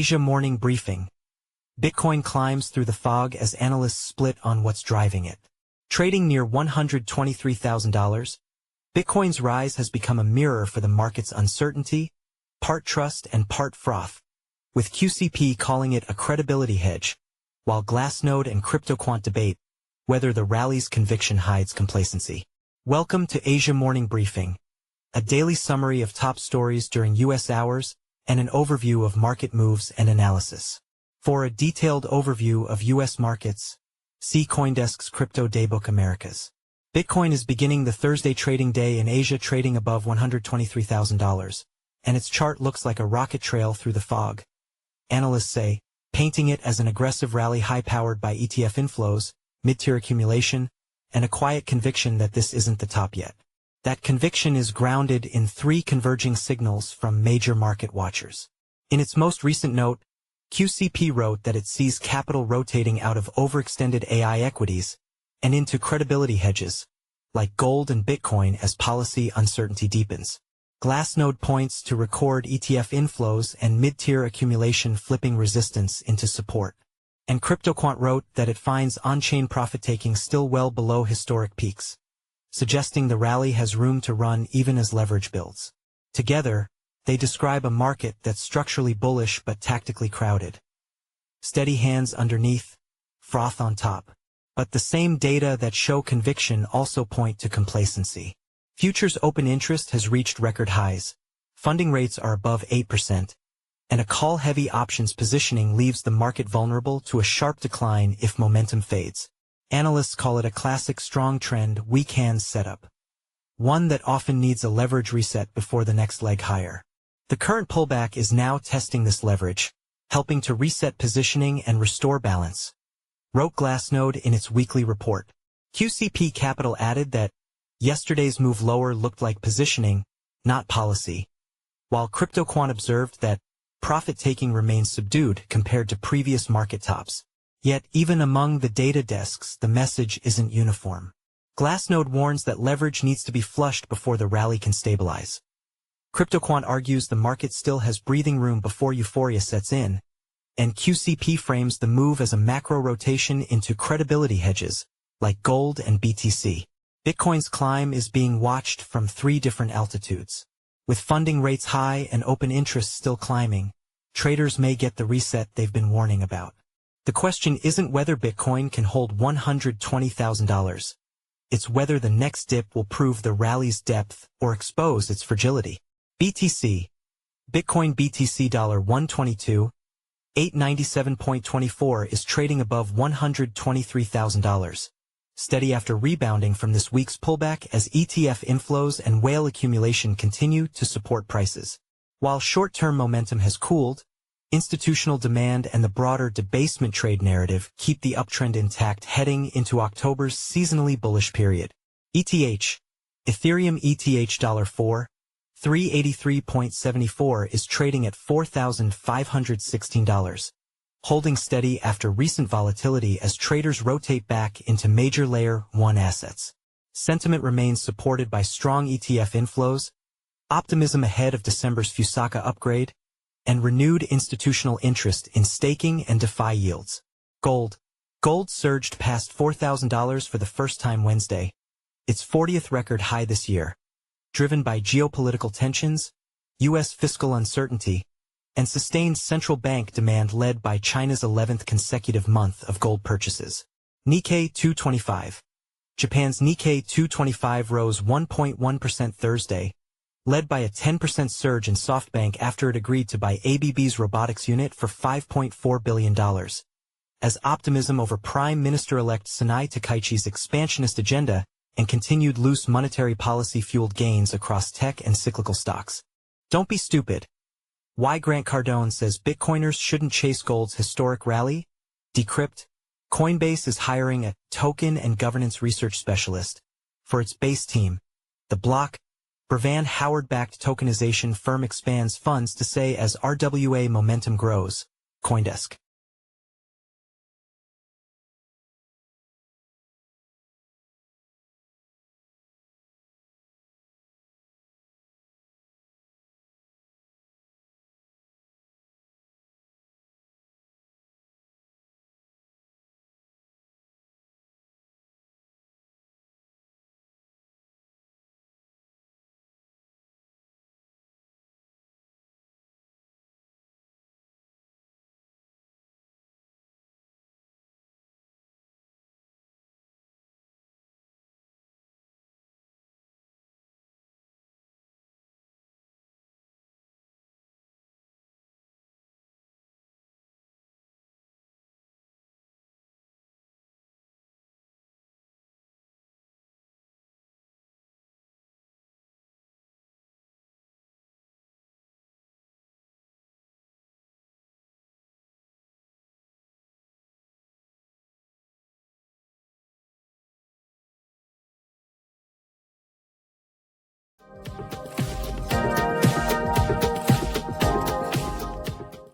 Asia Morning Briefing. Bitcoin climbs through the fog as analysts split on what's driving it. Trading near $123,000, Bitcoin's rise has become a mirror for the market's uncertainty, part trust and part froth, with QCP calling it a credibility hedge, while Glassnode and CryptoQuant debate whether the rally's conviction hides complacency. Welcome to Asia Morning Briefing, a daily summary of top stories during U.S. hours and an overview of market moves and analysis. For a detailed overview of U.S. markets, see CoinDesk's Crypto Daybook Americas. Bitcoin is beginning the Thursday trading day in Asia, trading above $123,000, and its chart looks like a rocket trail through the fog. Analysts say, painting it as an aggressive rally high-powered by ETF inflows, mid-tier accumulation, and a quiet conviction that this isn't the top yet. That conviction is grounded in three converging signals from major market watchers. In its most recent note, QCP wrote that it sees capital rotating out of overextended AI equities and into credibility hedges, like gold and Bitcoin, as policy uncertainty deepens. Glassnode points to record ETF inflows and mid-tier accumulation flipping resistance into support. And CryptoQuant wrote that it finds on-chain profit-taking still well below historic peaks, suggesting the rally has room to run even as leverage builds. Together, they describe a market that's structurally bullish but tactically crowded. Steady hands underneath, froth on top. But the same data that show conviction also point to complacency. Futures open interest has reached record highs, funding rates are above 8%, and a call-heavy options positioning leaves the market vulnerable to a sharp decline if momentum fades. Analysts call it a classic strong trend, weak hands setup, one that often needs a leverage reset before the next leg higher. The current pullback is now testing this leverage, helping to reset positioning and restore balance, wrote Glassnode in its weekly report. QCP Capital added that yesterday's move lower looked like positioning, not policy, while CryptoQuant observed that profit-taking remains subdued compared to previous market tops. Yet, even among the data desks, the message isn't uniform. Glassnode warns that leverage needs to be flushed before the rally can stabilize. CryptoQuant argues the market still has breathing room before euphoria sets in, and QCP frames the move as a macro rotation into credibility hedges, like gold and BTC. Bitcoin's climb is being watched from three different altitudes. With funding rates high and open interest still climbing, traders may get the reset they've been warning about. The question isn't whether Bitcoin can hold $120,000. It's whether the next dip will prove the rally's depth or expose its fragility. BTC. Bitcoin BTC $122,897.24 is trading above $123,000. Steady after rebounding from this week's pullback as ETF inflows and whale accumulation continue to support prices. While short-term momentum has cooled, institutional demand and the broader debasement trade narrative keep the uptrend intact heading into October's seasonally bullish period. ETH. Ethereum ETH $383.74 is trading at $4,516. Holding steady after recent volatility as traders rotate back into major Layer 1 assets. Sentiment remains supported by strong ETF inflows, optimism ahead of December's Fusaka upgrade, and renewed institutional interest in staking and DeFi yields. Gold. Gold surged past $4,000 for the first time Wednesday, its 40th record high this year, driven by geopolitical tensions, U.S. fiscal uncertainty, and sustained central bank demand led by China's 11th consecutive month of gold purchases. Nikkei 225. Japan's Nikkei 225 rose 1.1% Thursday, led by a 10% surge in SoftBank after it agreed to buy ABB's robotics unit for $5.4 billion, as optimism over Prime Minister-elect Sanai Takaichi's expansionist agenda and continued loose monetary policy fueled gains across tech and cyclical stocks. Don't be stupid. Why Grant Cardone says Bitcoiners shouldn't chase gold's historic rally? Decrypt. Coinbase is hiring a token and governance research specialist for its base team. The Block, Brevan Howard-backed tokenization firm expands funds to say as RWA momentum grows. CoinDesk.